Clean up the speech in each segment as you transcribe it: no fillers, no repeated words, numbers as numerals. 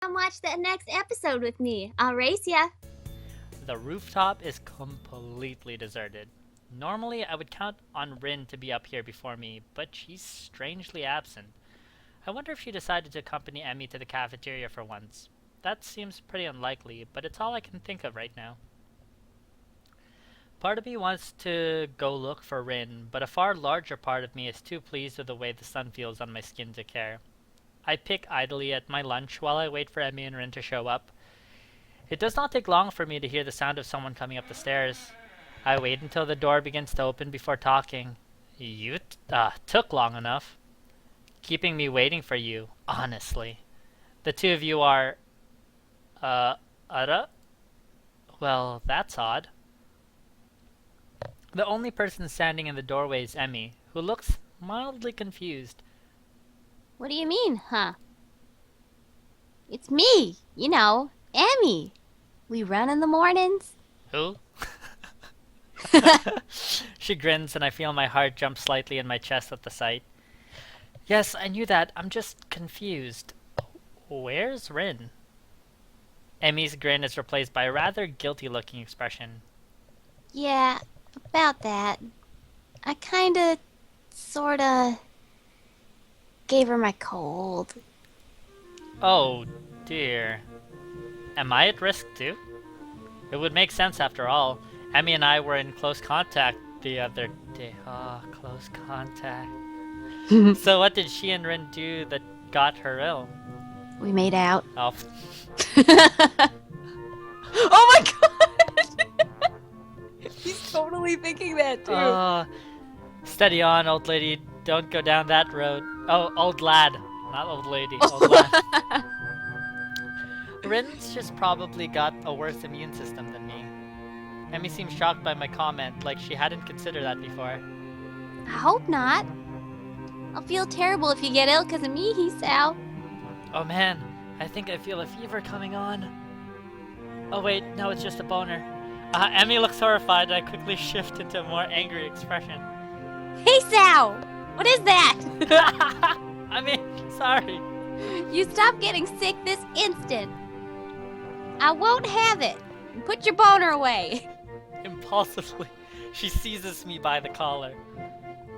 Come watch the next episode with me. I'll race ya. The rooftop is completely deserted. Normally, I would count on Rin to be up here before me, but she's strangely absent. I wonder if she decided to accompany Emmy to the cafeteria for once. That seems pretty unlikely, but it's all I can think of right now. Part of me wants to go look for Rin, but a far larger part of me is too pleased with the way the sun feels on my skin to care. I pick idly at my lunch while I wait for Emmy and Rin to show up. It does not take long for me to hear the sound of someone coming up the stairs. I wait until the door begins to open before talking. You took long enough. Keeping me waiting for you, honestly. The two of you are, Ara? Well, that's odd. The only person standing in the doorway is Emmy, who looks mildly confused. What do you mean, huh? It's me, Emmy. We run in the mornings. Who? She grins and I feel my heart jump slightly in my chest at the sight. Yes, I knew that. I'm just confused. Where's Rin? Emmy's grin is replaced by a rather guilty-looking expression. Yeah, about that. I kinda, sorta, gave her my cold. Oh, dear. Am I at risk too? It would make sense after all. Emmy and I were in close contact the other day. Oh, close contact. So what did she and Rin do that got her ill? We made out. Oh. Oh my god! He's totally thinking that too. Steady on, old lady. Don't go down that road. Oh, old lad. Not old lady. Old lad. Rin's just probably got a worse immune system than me. Emmy seemed shocked by my comment, like she hadn't considered that before. I hope not. I'll feel terrible if you get ill because of me, Hisao. Oh man, I think I feel a fever coming on. Oh wait, no, it's just a boner. Emmy looks horrified and I quickly shift into a more angry expression. Hisao! What is that? I mean, sorry. You stop getting sick this instant. I won't have it. Put your boner away. Impulsively, she seizes me by the collar.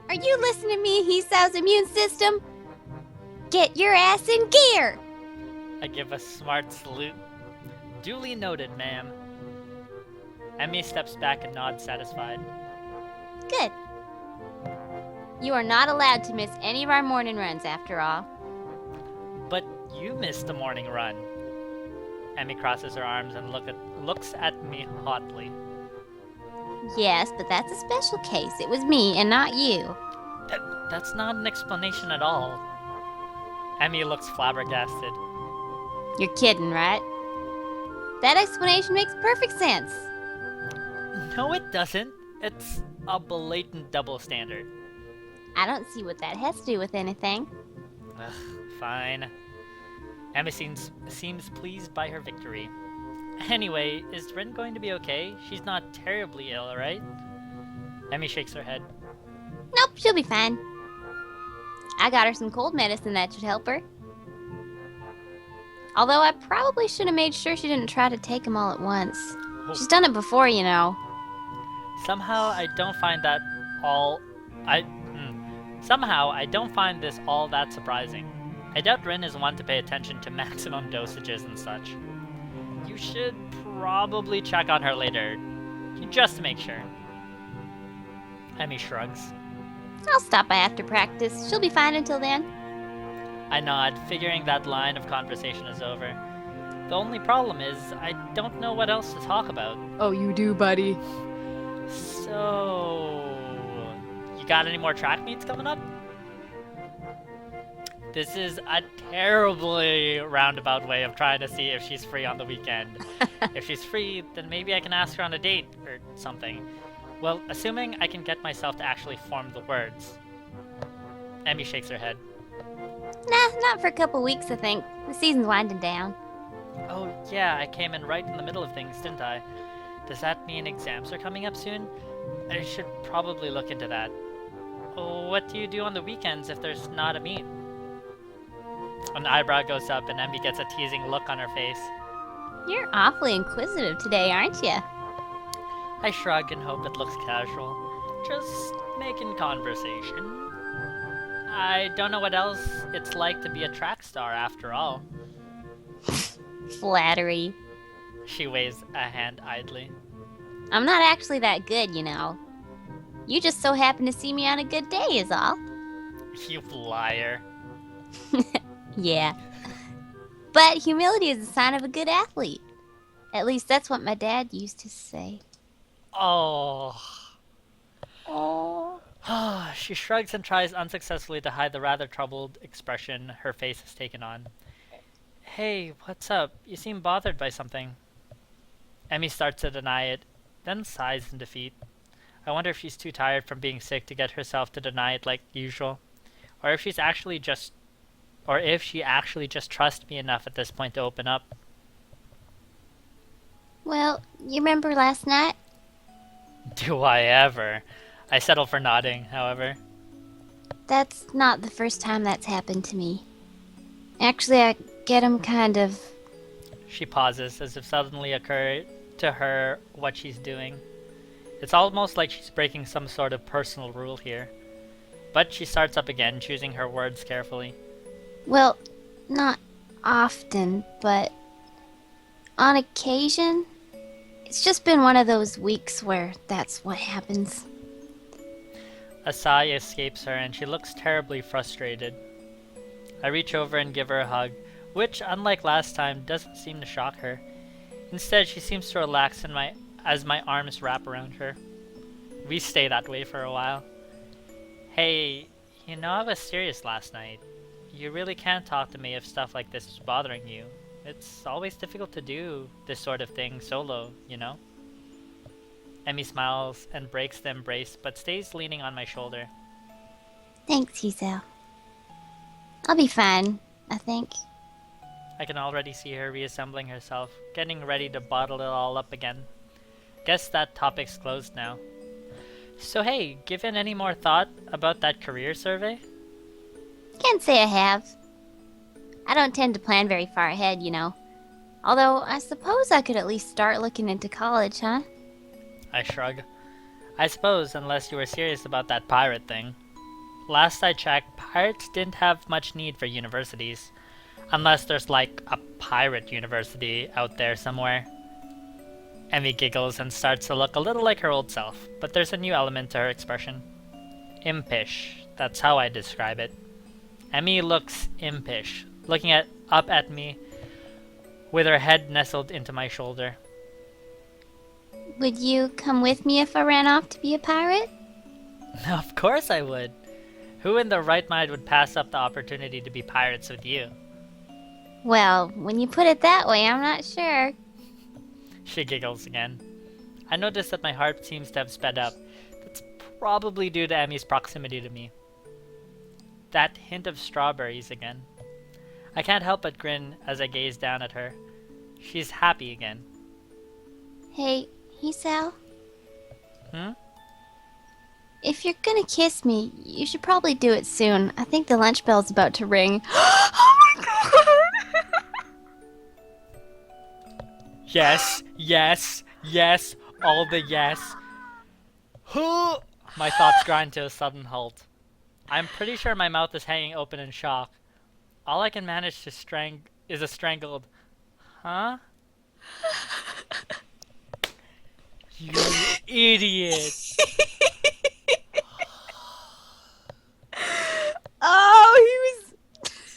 Are you listening to me, Hisao's immune system? Get your ass in gear! I give a smart salute. Duly noted, ma'am. Emmy steps back and nods satisfied. Good. You are not allowed to miss any of our morning runs after all. But you missed the morning run. Emmy crosses her arms and looks at me hotly. Yes, but that's a special case. It was me and not you. That's not an explanation at all. Emmy looks flabbergasted. You're kidding, right? That explanation makes perfect sense. No, it doesn't. It's a blatant double standard. I don't see what that has to do with anything. Ugh, fine. Emmy seems pleased by her victory. Anyway, is Rin going to be okay? She's not terribly ill, right? Emmy shakes her head. Nope, she'll be fine. I got her some cold medicine that should help her. Although I probably should have made sure she didn't try to take them all at once. Oh. She's done it before, you know. Somehow I don't find this all that surprising. I doubt Rin is one to pay attention to maximum dosages and such. You should probably check on her later, just to make sure. Emmy shrugs. I'll stop by after practice. She'll be fine until then. I nod, figuring that line of conversation is over. The only problem is, I don't know what else to talk about. Oh, you do, buddy. So, you got any more track meets coming up? This is a terribly roundabout way of trying to see if she's free on the weekend. If she's free, then maybe I can ask her on a date or something. Well, assuming I can get myself to actually form the words. Emmy shakes her head. Nah, not for a couple weeks, I think. The season's winding down. Oh yeah, I came in right in the middle of things, didn't I? Does that mean exams are coming up soon? I should probably look into that. What do you do on the weekends if there's not a meet? An eyebrow goes up and Emmy gets a teasing look on her face. You're awfully inquisitive today, aren't you? I shrug and hope it looks casual. Just making conversation. I don't know what else it's like to be a track star after all. Flattery. She waves a hand idly. I'm not actually that good, you know. You just so happen to see me on a good day is all. You liar. Yeah. But humility is a sign of a good athlete. At least that's what my dad used to say. Oh. Oh. She shrugs and tries unsuccessfully to hide the rather troubled expression her face has taken on. Hey, what's up? You seem bothered by something. Emmy starts to deny it, then sighs in defeat. I wonder if she's too tired from being sick to get herself to deny it like usual, or if she actually just trusts me enough at this point to open up. Well, you remember last night? Do I ever? I settle for nodding, however. That's not the first time that's happened to me. Actually, I get 'em kind of... She pauses as if suddenly occurred to her what she's doing. It's almost like she's breaking some sort of personal rule here. But she starts up again, choosing her words carefully. Well, not often, but on occasion. It's just been one of those weeks where that's what happens. A sigh escapes her and she looks terribly frustrated. I reach over and give her a hug, which, unlike last time, doesn't seem to shock her. Instead, she seems to relax as my arms wrap around her. We stay that way for a while. Hey, you know I was serious last night. You really can't talk to me if stuff like this is bothering you. It's always difficult to do this sort of thing solo, you know? Emmy smiles and breaks the embrace, but stays leaning on my shoulder. Thanks, Hisao. I'll be fine, I think. I can already see her reassembling herself, getting ready to bottle it all up again. Guess that topic's closed now. So hey, given any more thought about that career survey? Can't say I have. I don't tend to plan very far ahead, you know. Although, I suppose I could at least start looking into college, huh? I shrug. I suppose, unless you were serious about that pirate thing. Last I checked, pirates didn't have much need for universities. Unless there's like a pirate university out there somewhere. Emmy giggles and starts to look a little like her old self, but there's a new element to her expression. Impish, that's how I describe it. Emmy looks impish, looking up at me with her head nestled into my shoulder. Would you come with me if I ran off to be a pirate? Of course I would. Who in their right mind would pass up the opportunity to be pirates with you? Well, when you put it that way, I'm not sure. She giggles again. I notice that my heart seems to have sped up. That's probably due to Emmy's proximity to me. That hint of strawberries again. I can't help but grin as I gaze down at her. She's happy again. Hey, Hisao? Hmm? If you're gonna kiss me, you should probably do it soon. I think the lunch bell's about to ring. Oh my god! Yes, yes, yes, all the yes. Who? My thoughts grind to a sudden halt. I'm pretty sure my mouth is hanging open in shock. All I can manage to is a strangled, huh? You idiot! Oh,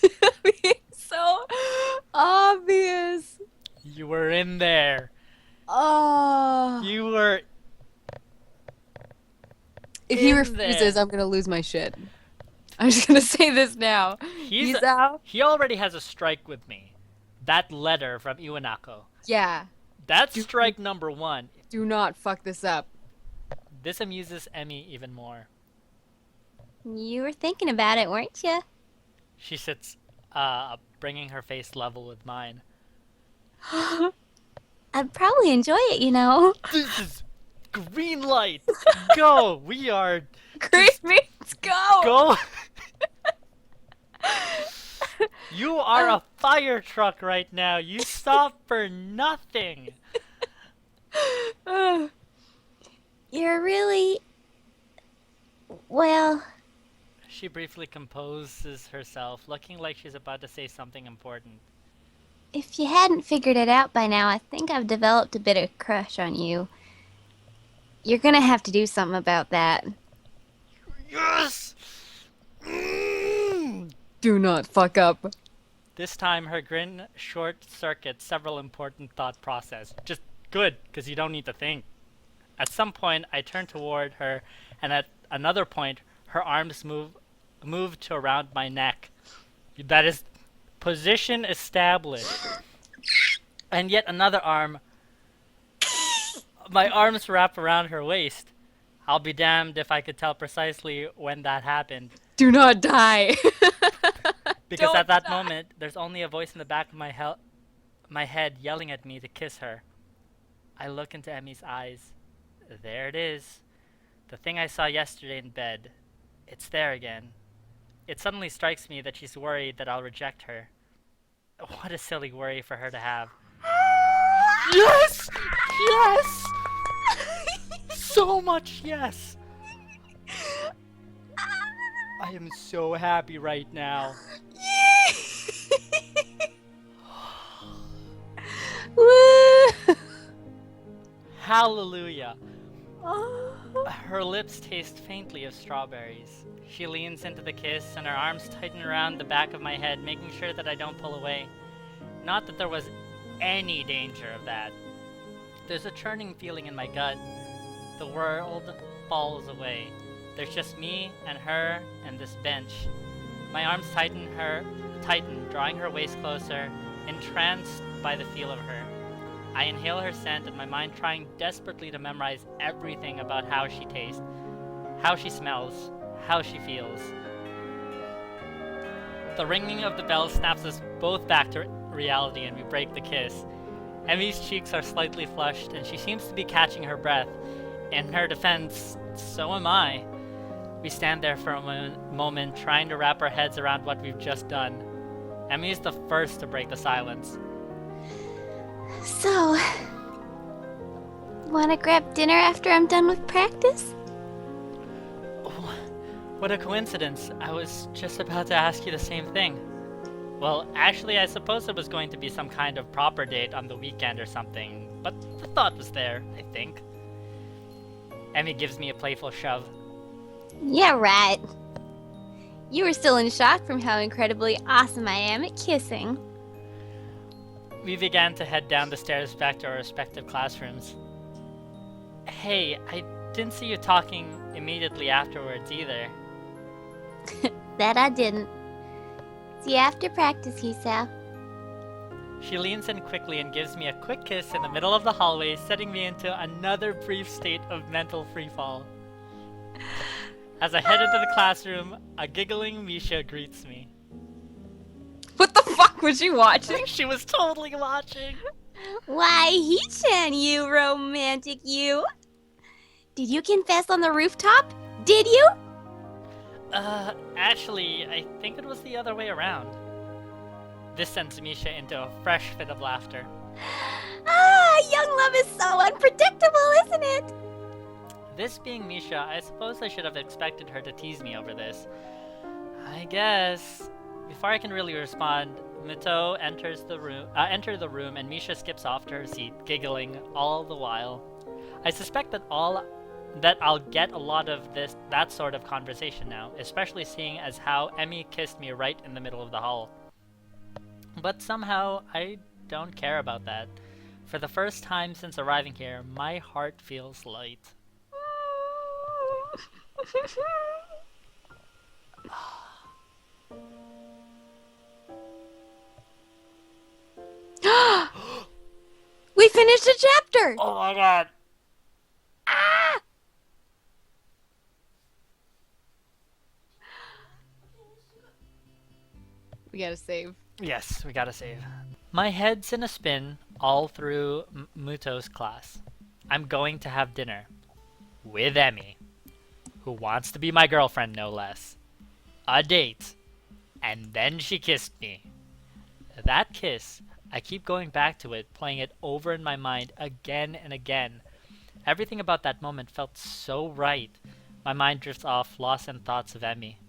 he was being so obvious. You were in there. Oh. You were If he in refuses, there. I'm gonna lose my shit. I'm just gonna say this now. He's out. He already has a strike with me. That letter from Iwanako. Yeah. That's strike number 1. Do not fuck this up. This amuses Emmy even more. You were thinking about it, weren't you? She sits, bringing her face level with mine. I'd probably enjoy it, you know. This is green light. Go. We are Great means go. go. You are a fire truck right now. You stop for nothing. You're really. Well, She briefly composes herself, looking like she's about to say something important. if you hadn't figured it out by now, I think I've developed a bit of crush on you. You're gonna have to do something about that. Yes! Do not fuck up. This time, her grin short-circuits several important thought process. Just good, because you don't need to think. At some point, I turn toward her, and at another point, her arms move to around my neck. That is position established. And yet another arm. My arms wrap around her waist. I'll be damned if I could tell precisely when that happened. Do not die. Because Don't at that die. moment, there's only a voice in the back of my head yelling at me to kiss her. I look into Emmy's eyes. There it is. The thing I saw yesterday in bed. It's there again. It suddenly strikes me that she's worried that I'll reject her. What a silly worry for her to have. Yes! Yes! So much yes! I am so happy right now. Woo! Hallelujah. Oh. Her lips taste faintly of strawberries. She leans into the kiss and her arms tighten around the back of my head, making sure that I don't pull away. Not that there was any danger of that. There's a churning feeling in my gut. The world falls away. There's just me and her and this bench. My arms tighten, drawing her waist closer, entranced by the feel of her. I inhale her scent and my mind trying desperately to memorize everything about how she tastes, how she smells, how she feels. The ringing of the bell snaps us both back to reality and we break the kiss. Emmy's cheeks are slightly flushed and she seems to be catching her breath. In her defense, so am I. We stand there for a moment trying to wrap our heads around what we've just done. Emmy is the first to break the silence. So, wanna grab dinner after I'm done with practice? Oh, what a coincidence. I was just about to ask you the same thing. Well, actually, I suppose it was going to be some kind of proper date on the weekend or something, but the thought was there, I think. Emmy gives me a playful shove. Yeah, right. You were still in shock from how incredibly awesome I am at kissing. We began to head down the stairs back to our respective classrooms. Hey, I didn't see you talking immediately afterwards either. That I didn't. See you after practice, Hisao. She leans in quickly and gives me a quick kiss in the middle of the hallway, setting me into another brief state of mental freefall. As I head into the classroom, a giggling Misha greets me. What the fuck was she watching? She was totally watching! Why, Hichan, you romantic you! Did you confess on the rooftop? Did you? Actually, I think it was the other way around. This sends Misha into a fresh fit of laughter. Ah, young love is so unpredictable, isn't it? This being Misha, I suppose I should have expected her to tease me over this. I guess. Before I can really respond, Mito enters the room and Misha skips off to her seat, giggling all the while. I suspect that I'll get a lot of that sort of conversation now, especially seeing as how Emmy kissed me right in the middle of the hall. But somehow, I don't care about that. For the first time since arriving here, my heart feels light. We finished a chapter! Oh my god! Ah! We gotta save. Yes, we gotta save. My head's in a spin all through Muto's class. I'm going to have dinner. With Emmy. Who wants to be my girlfriend, no less. A date. And then she kissed me. That kiss, I keep going back to it, playing it over in my mind again and again. Everything about that moment felt so right. My mind drifts off, lost in thoughts of Emmy.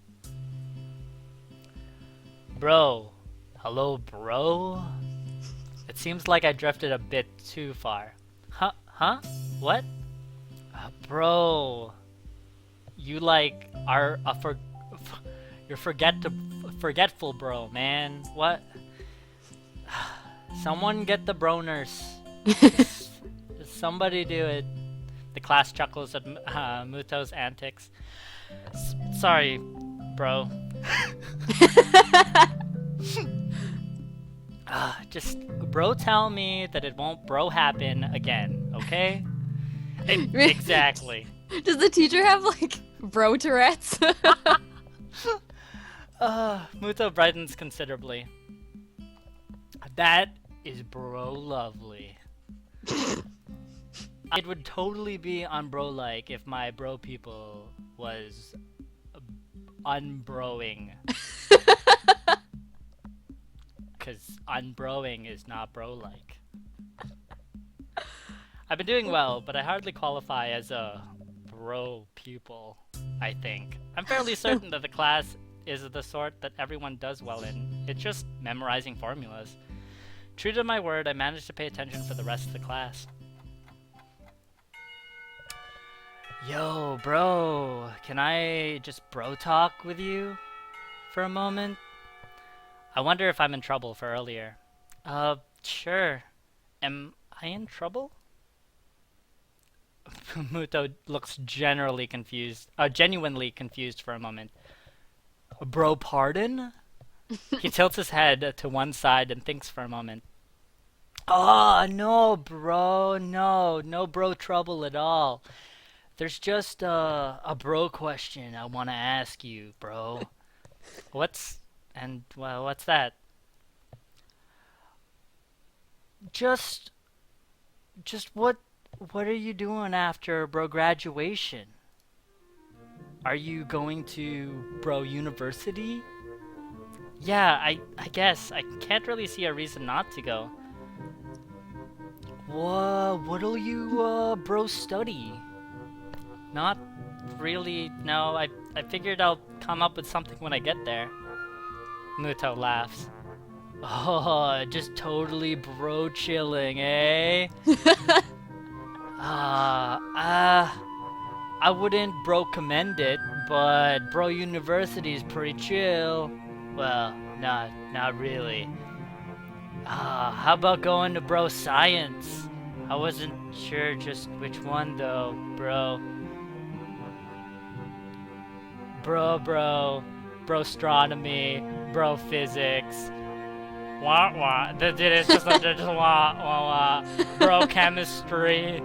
Bro. Hello, bro? It seems like I drifted a bit too far. Huh? What? Bro. You like are you're forgetful, bro, man. What? Someone get the bro nurse. Somebody do it. The class chuckles at Muto's antics. Sorry, bro. Just bro tell me that it won't bro happen again, okay? Exactly. Does the teacher have like bro Tourette's? Muto brightens considerably. That is bro lovely. It would totally be unbro-like if my bro people was unbroing. Cause unbroing is not bro-like. I've been doing well, but I hardly qualify as a bro pupil, I think. I'm fairly certain that the class is the sort that everyone does well in. It's just memorizing formulas. True to my word, I managed to pay attention for the rest of the class. Yo, bro, can I just bro talk with you for a moment? I wonder if I'm in trouble for earlier. Sure. Am I in trouble? Muto looks genuinely confused for a moment. Bro, pardon? He tilts his head to one side and thinks for a moment. Oh, no, bro, no bro trouble at all. There's just a bro question I want to ask you, bro. What's that? Just what are you doing after bro graduation? Are you going to bro university? Yeah, I guess. I can't really see a reason not to go. What'll you bro study? Not really, no. I figured I'll come up with something when I get there. Muto laughs. Oh, just totally bro chilling, eh? I wouldn't bro commend it, but bro university is pretty chill. Well, not really. How about going to bro science? I wasn't sure just which one though, bro. Bro astronomy, bro physics. Wah. It's just wah. Bro chemistry.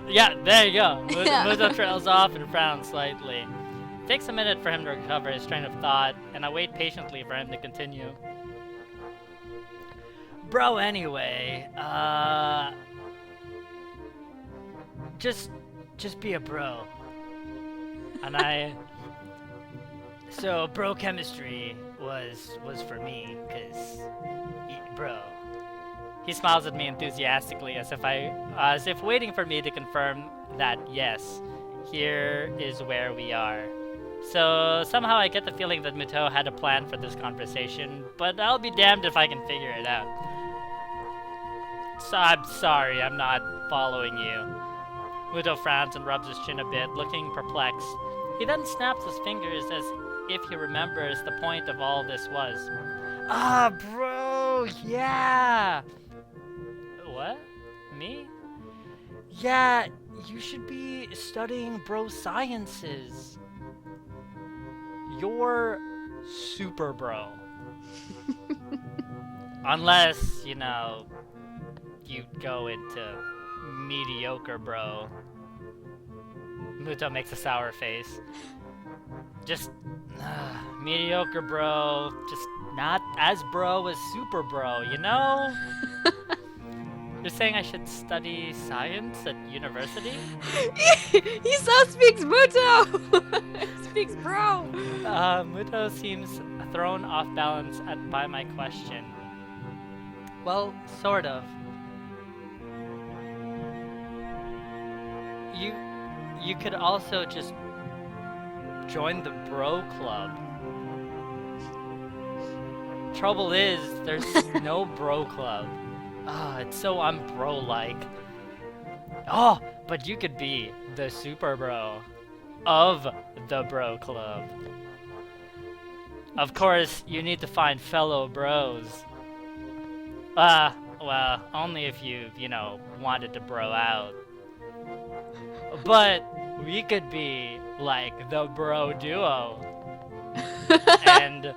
Yeah, there you go. Muto trails off and frowns slightly. It takes a minute for him to recover his train of thought, and I wait patiently for him to continue. Bro, anyway, just be a bro. And so bro chemistry was for me, cause bro. He smiles at me enthusiastically as if waiting for me to confirm that yes, here is where we are. So somehow I get the feeling that Muto had a plan for this conversation, but I'll be damned if I can figure it out. So I'm sorry, I'm not following you. Muto frowns and rubs his chin a bit, looking perplexed. He then snaps his fingers as if he remembers the point of all this was. Ah, bro, yeah! What? Me? Yeah, you should be studying bro sciences. You're super bro. Unless, you know, you go into mediocre bro. Muto makes a sour face. Just mediocre bro, just not as bro as super bro, you know? You're saying I should study science at university? Hisao speaks Muto! Speaks bro! Muto seems thrown off balance by my question. Well, sort of. You could also just join the bro club. Trouble is, there's no bro club. It's so unbro-like. Oh, but you could be the super bro of the bro club. Of course, you need to find fellow bros. Well, only if you've, wanted to bro out. But we could be like the bro duo. And,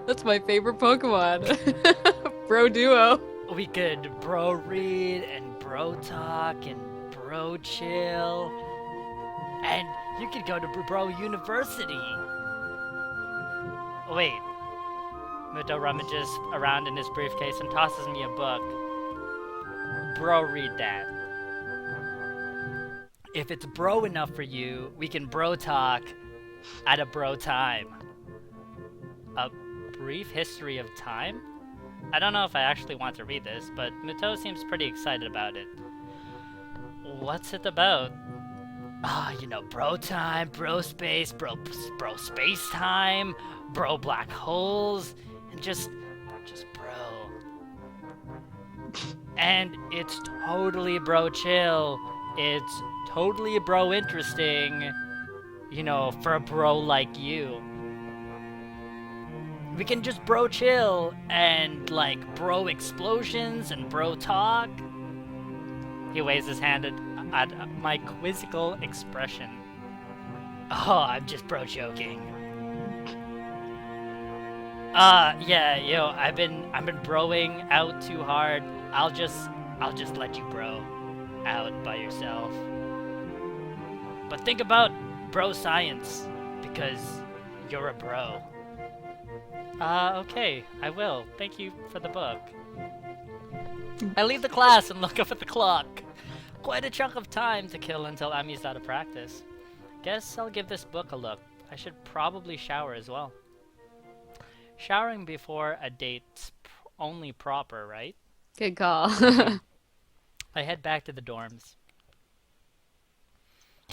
That's my favorite Pokemon. Bro duo. we could bro read and bro talk and bro chill. And you could go to bro university. Wait. Muto rummages around in his briefcase and tosses me a book. Bro, read that. If it's bro enough for you, we can bro talk at a bro time. A brief history of time? I don't know if I actually want to read this, but Muto seems pretty excited about it. What's it about? Bro time, bro space, bro space time, bro black holes, and just bro. And it's totally bro chill. It's totally bro interesting, for a bro like you. We can just bro chill and bro explosions and bro talk. He waves his hand at my quizzical expression. Oh, I'm just bro joking. Yeah, I've been broing out too hard. I'll just let you bro out by yourself. But think about bro science, because you're a bro. Okay, I will. Thank you for the book. I leave the class and look up at the clock. Quite a chunk of time to kill until Emi's out of practice. Guess I'll give this book a look. I should probably shower as well. Showering before a date's only proper, right? Good call. I head back to the dorms.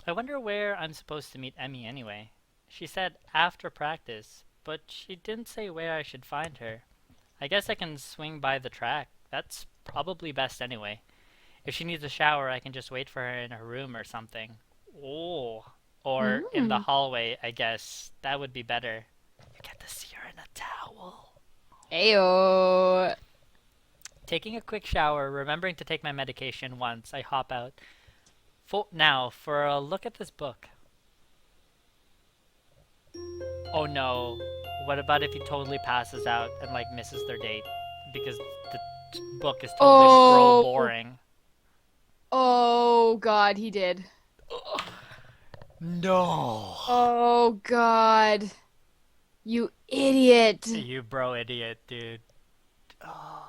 I wonder where I'm supposed to meet Emi anyway. She said after practice, but she didn't say where I should find her. I guess I can swing by the track. That's probably best anyway. If she needs a shower, I can just wait for her in her room or something. Oh, or in the hallway, I guess. That would be better. You get to see her in a towel. Ayo. Taking a quick shower, remembering to take my medication once, I hop out. Now, for a look at this book. Oh no. What about if he totally passes out and misses their date? Because the book is totally bro boring. Oh god, he did. No. Oh god. You idiot. You bro idiot, dude. Oh,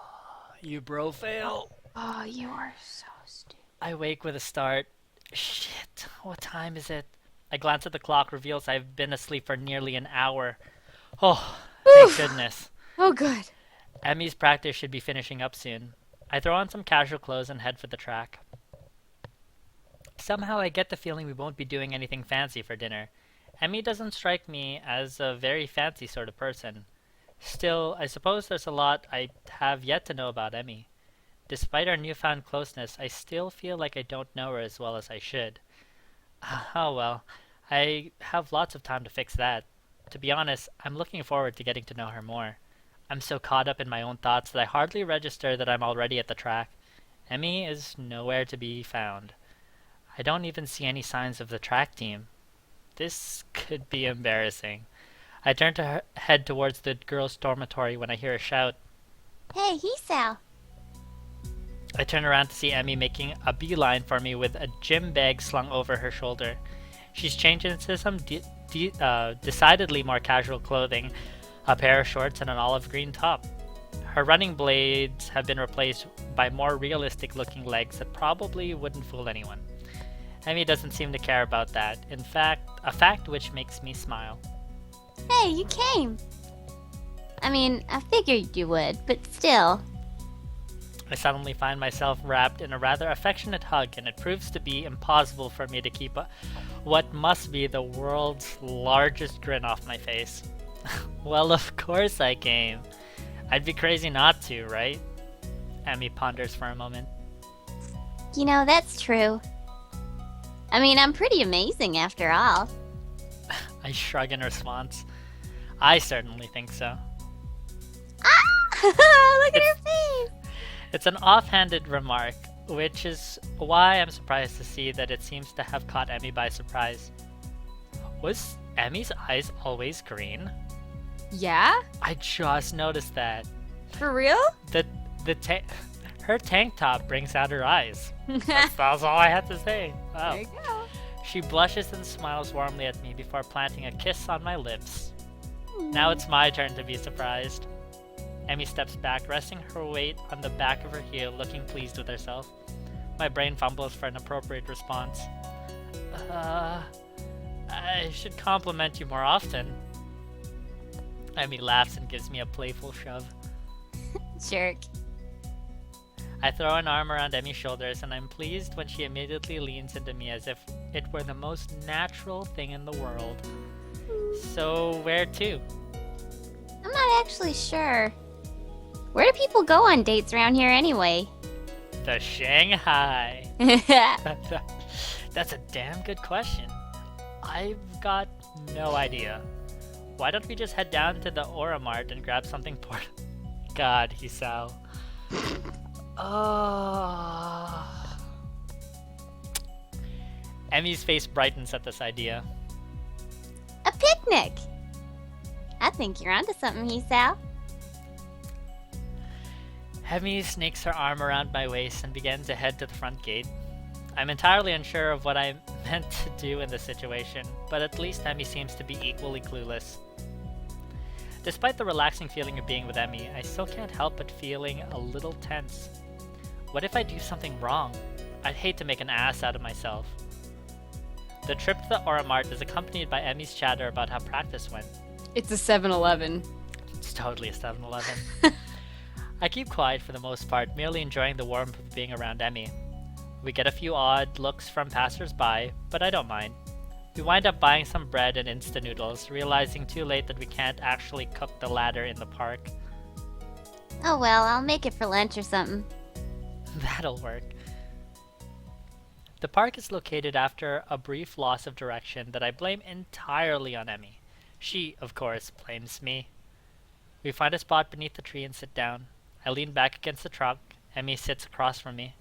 you bro fail. Oh, you are so stupid. I wake with a start. Shit, what time is it? I glance at the clock, reveals I've been asleep for nearly an hour. Oh, thank goodness. Oh good. Emi's practice should be finishing up soon. I throw on some casual clothes and head for the track. Somehow I get the feeling we won't be doing anything fancy for dinner. Emi doesn't strike me as a very fancy sort of person. Still, I suppose there's a lot I have yet to know about Emi. Despite our newfound closeness, I still feel like I don't know her as well as I should. Oh well, I have lots of time to fix that. To be honest, I'm looking forward to getting to know her more. I'm so caught up in my own thoughts that I hardly register that I'm already at the track. Emi is nowhere to be found. I don't even see any signs of the track team. This could be embarrassing. I turn to head towards the girls' dormitory when I hear a shout. Hey, Hisao. I turn around to see Emi making a beeline for me with a gym bag slung over her shoulder. She's changed into some decidedly more casual clothing, a pair of shorts and an olive green top. Her running blades have been replaced by more realistic looking legs that probably wouldn't fool anyone. Emi doesn't seem to care about that, in fact, a fact which makes me smile. Hey, you came. I mean, I figured you would, but still. I suddenly find myself wrapped in a rather affectionate hug, and it proves to be impossible for me to keep what must be the world's largest grin off my face. Well, of course I came. I'd be crazy not to, right? Emmy ponders for a moment. You know, that's true. I mean, I'm pretty amazing after all. I shrug in response. I certainly think so. Ah! Look at her face! It's an offhanded remark, which is why I'm surprised to see that it seems to have caught Emmy by surprise. Was Emmy's eyes always green? Yeah? I just noticed that. For real? Her tank top brings out her eyes. That's all I had to say. Wow. There you go. She blushes and smiles warmly at me before planting a kiss on my lips. Now it's my turn to be surprised. Emmy steps back, resting her weight on the back of her heel, looking pleased with herself. My brain fumbles for an appropriate response. I should compliment you more often. Emmy laughs and gives me a playful shove. Jerk. I throw an arm around Emmy's shoulders, and I'm pleased when she immediately leans into me as if it were the most natural thing in the world. So, where to? I'm not actually sure. Where do people go on dates around here anyway? The Shanghai. That's a damn good question. I've got no idea. Why don't we just head down to the Aura Mart and grab something God, Hisao. Oh. Emmy's face brightens at this idea. A picnic! I think you're onto something, Hisao. Emmy snakes her arm around my waist and begins to head to the front gate. I'm entirely unsure of what I meant to do in this situation, but at least Emmy seems to be equally clueless. Despite the relaxing feeling of being with Emmy, I still can't help but feeling a little tense. What if I do something wrong? I'd hate to make an ass out of myself. The trip to the Aura Mart is accompanied by Emmy's chatter about how practice went. It's a 7-Eleven. It's totally a 7-Eleven. I keep quiet for the most part, merely enjoying the warmth of being around Emmy. We get a few odd looks from passers-by, but I don't mind. We wind up buying some bread and instant noodles, realizing too late that we can't actually cook the latter in the park. Oh well, I'll make it for lunch or something. That'll work. The park is located after a brief loss of direction that I blame entirely on Emmy. She, of course, blames me. We find a spot beneath the tree and sit down. I lean back against the trunk. Emmy sits across from me.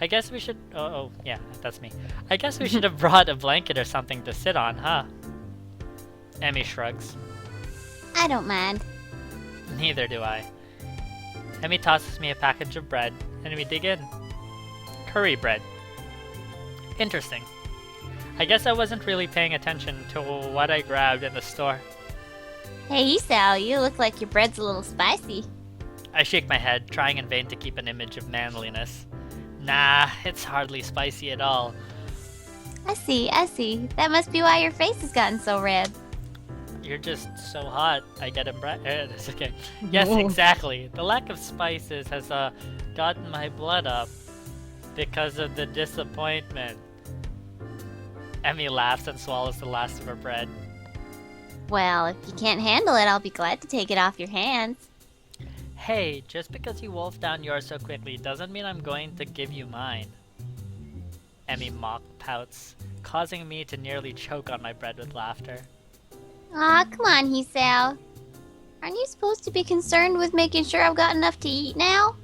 I guess we should... Oh, yeah, that's me. I guess we should have brought a blanket or something to sit on, huh? Emmy shrugs. I don't mind. Neither do I. Emmy tosses me a package of bread, and we dig in. Curry bread. Interesting. I guess I wasn't really paying attention to what I grabbed in the store. Hey, Hisao, you look like your bread's a little spicy. I shake my head, trying in vain to keep an image of manliness. Nah, it's hardly spicy at all. I see. That must be why your face has gotten so red. You're just so hot, I get it's okay. Yes, exactly. The lack of spices has gotten my blood up because of the disappointment. Emmy laughs and swallows the last of her bread. Well, if you can't handle it, I'll be glad to take it off your hands. Hey, just because you wolfed down yours so quickly doesn't mean I'm going to give you mine. Emmy mock pouts, causing me to nearly choke on my bread with laughter. Aw, come on, Hisao. Aren't you supposed to be concerned with making sure I've got enough to eat now?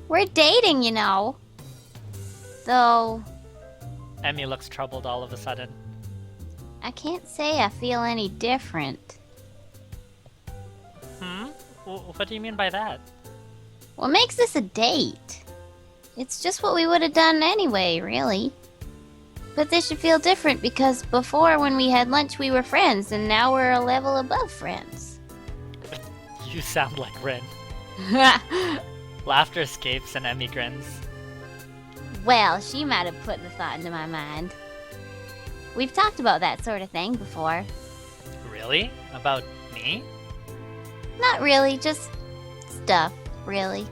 We're dating, you know. Though, Emmy looks troubled all of a sudden. I can't say I feel any different. What do you mean by that? What makes this a date? It's just what we would have done anyway, really. But this should feel different because before when we had lunch we were friends and now we're a level above friends. You sound like Rin. Laughter escapes and Emmy grins. Well, she might have put the thought into my mind. We've talked about that sort of thing before. Really? About me? Not really, just stuff, really.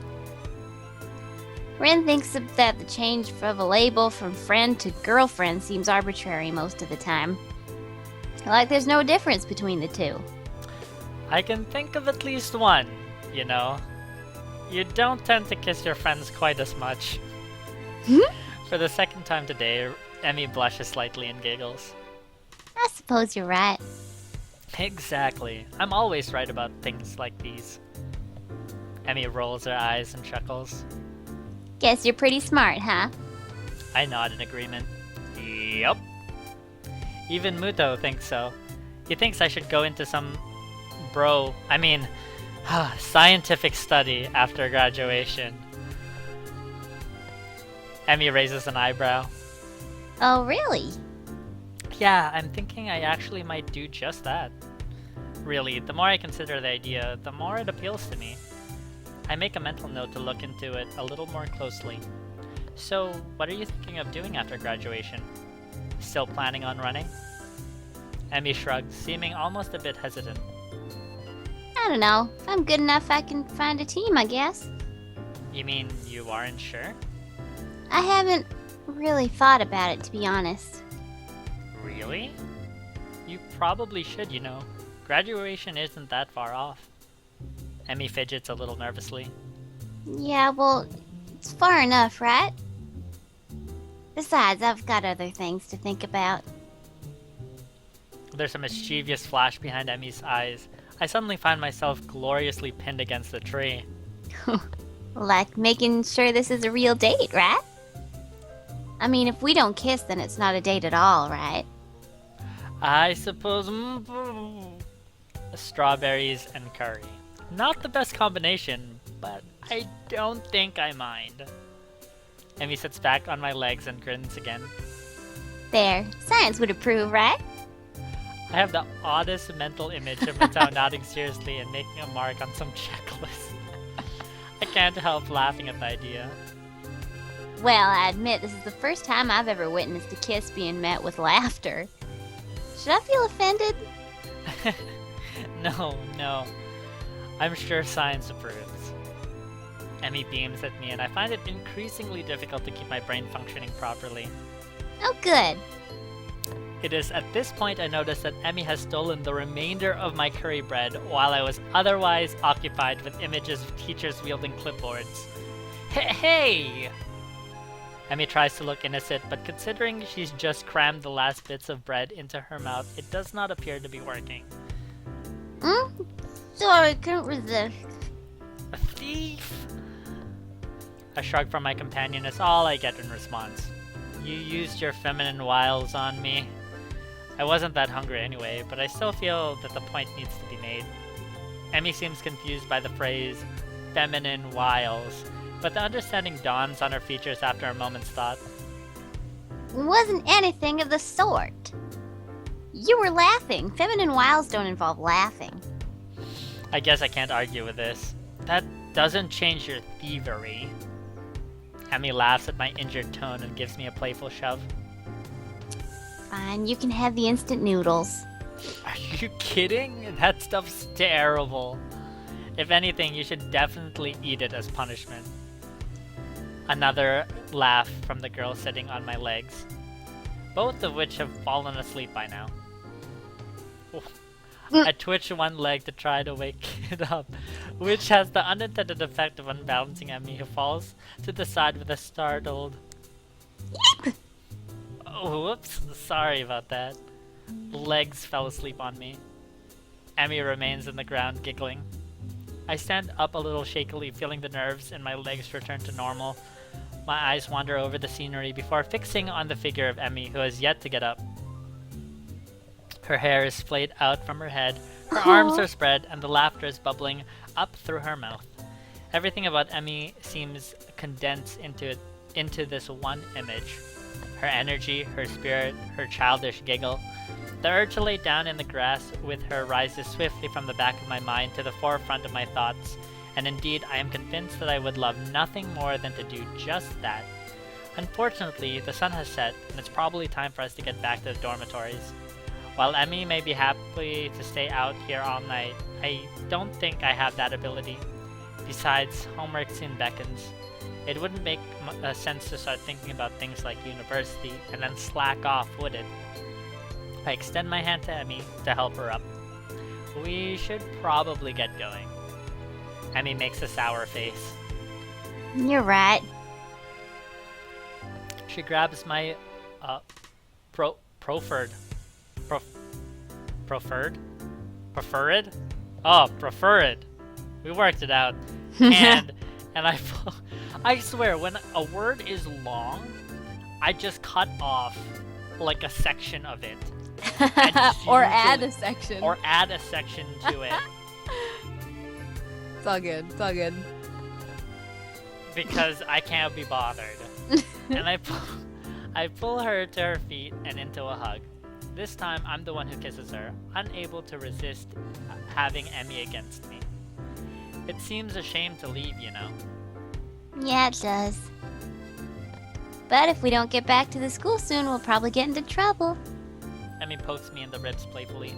Ren thinks that the change of a label from friend to girlfriend seems arbitrary most of the time. Like there's no difference between the two. I can think of at least one, you know. You don't tend to kiss your friends quite as much. For the second time today, Emmy blushes slightly and giggles. I suppose you're right. Exactly. I'm always right about things like these. Emmy rolls her eyes and chuckles. Guess you're pretty smart, huh? I nod in agreement. Yup. Even Muto thinks so. He thinks I should go into some scientific study after graduation. Emmy raises an eyebrow. Oh, really? Yeah, I'm thinking I actually might do just that. Really, the more I consider the idea, the more it appeals to me. I make a mental note to look into it a little more closely. So, what are you thinking of doing after graduation? Still planning on running? Emmy shrugs, seeming almost a bit hesitant. I don't know. If I'm good enough, I can find a team, I guess. You mean you aren't sure? I haven't really thought about it, to be honest. Really? You probably should, you know. Graduation isn't that far off. Emmy fidgets a little nervously. Yeah, well, it's far enough, right? Besides, I've got other things to think about. There's a mischievous flash behind Emmy's eyes. I suddenly find myself gloriously pinned against the tree. Like making sure this is a real date, right? I mean, if we don't kiss, then it's not a date at all, right? I suppose... Strawberries and curry. Not the best combination, but I don't think I mind. Emmy sits back on my legs and grins again. There. Science would approve, right? I have the oddest mental image of Matao nodding seriously and making a mark on some checklist. I can't help laughing at the idea. Well, I admit this is the first time I've ever witnessed a kiss being met with laughter. Should I feel offended? No. I'm sure science approves. Emmy beams at me and I find it increasingly difficult to keep my brain functioning properly. Oh, good. It is at this point I notice that Emmy has stolen the remainder of my curry bread while I was otherwise occupied with images of teachers wielding clipboards. Hey! Emmy tries to look innocent, but considering she's just crammed the last bits of bread into her mouth, it does not appear to be working. Sorry, couldn't resist. A thief! A shrug from my companion is all I get in response. You used your feminine wiles on me. I wasn't that hungry anyway, but I still feel that the point needs to be made. Emmy seems confused by the phrase, feminine wiles, but the understanding dawns on her features after a moment's thought. It wasn't anything of the sort. You were laughing. Feminine wiles don't involve laughing. I guess I can't argue with this. That doesn't change your thievery. Emmy laughs at my injured tone and gives me a playful shove. Fine, you can have the instant noodles. Are you kidding? That stuff's terrible. If anything, you should definitely eat it as punishment. Another laugh from the girl sitting on my legs, both of which have fallen asleep by now. I twitch one leg to try to wake it up, which has the unintended effect of unbalancing Emmy, who falls to the side with a startled... Oh, whoops, sorry about that. Legs fell asleep on me. Emmy remains in the ground, giggling. I stand up a little shakily, feeling the nerves in my legs return to normal. My eyes wander over the scenery before fixing on the figure of Emmy, who has yet to get up. Her hair is splayed out from her head, her arms are spread, and the laughter is bubbling up through her mouth. Everything about Emmy seems condensed into this one image. Her energy, her spirit, her childish giggle. The urge to lay down in the grass with her rises swiftly from the back of my mind to the forefront of my thoughts, and indeed I am convinced that I would love nothing more than to do just that. Unfortunately, the sun has set, and it's probably time for us to get back to the dormitories. While Emmy may be happy to stay out here all night, I don't think I have that ability. Besides, homework soon beckons. It wouldn't make sense to start thinking about things like university and then slack off, would it? I extend my hand to Emmy to help her up. We should probably get going. Emmy makes a sour face. You're right. She grabs my preferred? Oh, preferred. We worked it out. And I swear, when a word is long, I just cut off like a section of it. Or add a section. Or add a section to it. It's all good. It's all good. Because I can't be bothered. And I pull her to her feet and into a hug. This time, I'm the one who kisses her, unable to resist having Emmy against me. It seems a shame to leave, you know. Yeah, it does. But if we don't get back to the school soon, we'll probably get into trouble. Emmy pokes me in the ribs playfully.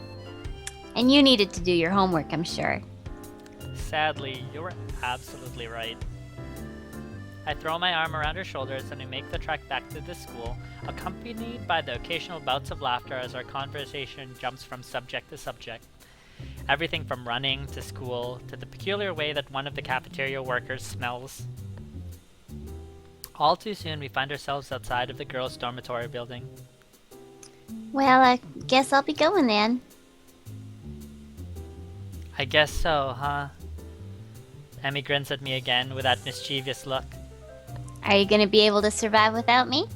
And you needed to do your homework, I'm sure. Sadly, you're absolutely right. I throw my arm around her shoulders and we make the trek back to the school, accompanied by the occasional bouts of laughter as our conversation jumps from subject to subject. Everything from running to school to the peculiar way that one of the cafeteria workers smells. All too soon, we find ourselves outside of the girls' dormitory building. Well, I guess I'll be going then. I guess so, huh? Emmy grins at me again with that mischievous look. Are you gonna be able to survive without me?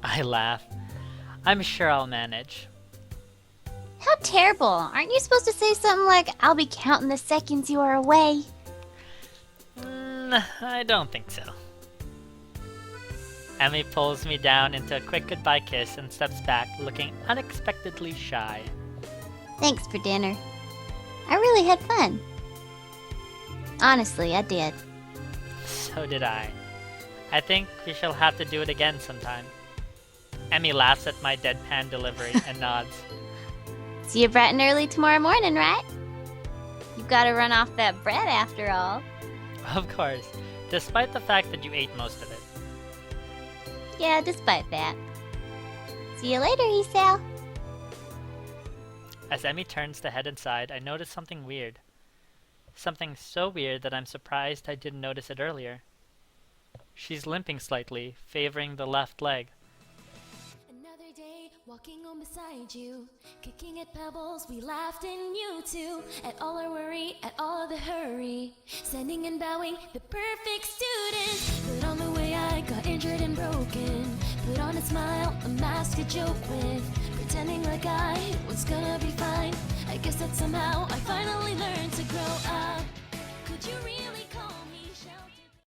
I laugh. I'm sure I'll manage. How terrible. Aren't you supposed to say something like, I'll be counting the seconds you are away? I don't think so. Emmy pulls me down into a quick goodbye kiss and steps back, looking unexpectedly shy. Thanks for dinner. I really had fun. Honestly, I did. So did I. I think we shall have to do it again sometime. Emmy laughs at my deadpan delivery and nods. See you bright and early tomorrow morning, right? You've got to run off that bread after all. Of course, despite the fact that you ate most of it. Yeah, despite that. See you later, Hisao. As Emmy turns to head inside, I notice something weird. Something so weird that I'm surprised I didn't notice it earlier. She's limping slightly, favoring the left leg. Another day, walking on beside you, kicking at pebbles, we laughed and you too, at all our worry, at all the hurry, standing and bowing, the perfect student. But on the way I got injured and broken, put on a smile, a mask to joke with, pretending like I was gonna be fine. I guess that somehow I finally learned